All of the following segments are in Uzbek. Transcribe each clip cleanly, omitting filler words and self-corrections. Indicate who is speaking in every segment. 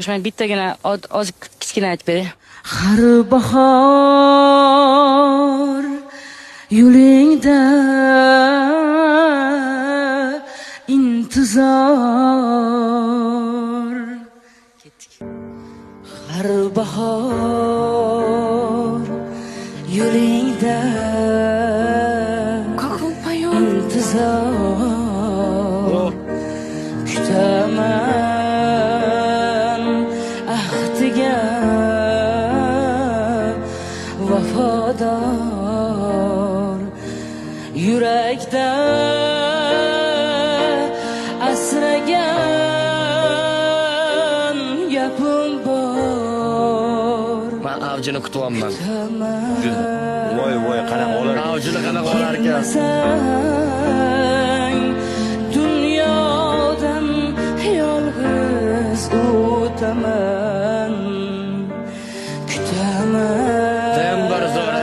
Speaker 1: Shuni bittagina oz kichkina aytib beray.
Speaker 2: Har bahor yo'lingda intizor.
Speaker 1: Ketdik.
Speaker 2: Har bahor yo'lingda intizor. Kutaman ahdiga vafodor. Yurakda asragan gapim bor.
Speaker 3: Men avjini kutyapman.
Speaker 4: Voy qanaqa olar.
Speaker 3: Avjini qanaqa olar ekan.
Speaker 2: Dunyodan yolg'iz o'taman. Kutaman.
Speaker 3: Tembar zo'r.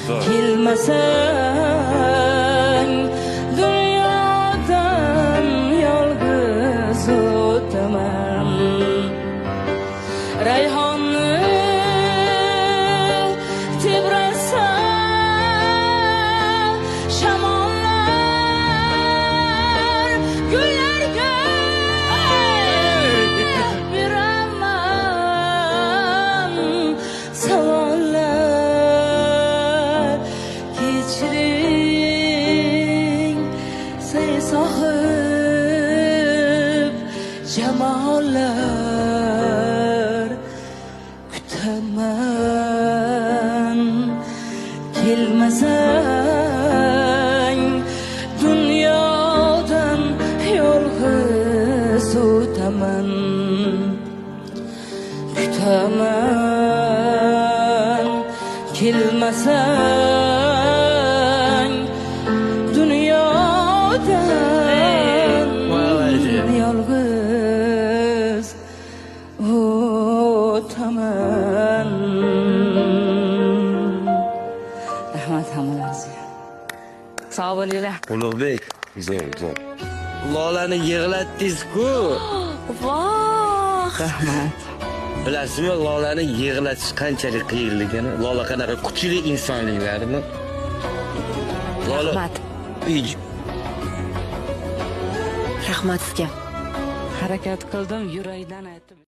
Speaker 4: Zo'r.
Speaker 2: Kelmasang dunyodan yolg'iz o'taman. Rayhonni tebrasa shamollar gullarga beraman savollar. Kechiring say sohib jamollar. Kutaman kelmasang dunyodan yolg'iz o'taman. Kutaman kelmasang dunyodan yolg'iz o'taman. Rahmat hammalaringizga.
Speaker 1: Sog' bo'linglar.
Speaker 4: Ulug'bek. Zo'r.
Speaker 3: Lolani yig'latdingiz-ku.
Speaker 1: Voh.
Speaker 2: Rahmat.
Speaker 3: Bilasizmi, Lolani yig'latish qanchalik qiyinligini? Lola qanaqa kuchli insonliklarni. Lola.
Speaker 5: Rahmat. Rahmat sizga.
Speaker 1: Harakat qildim, yurakdan aytdim.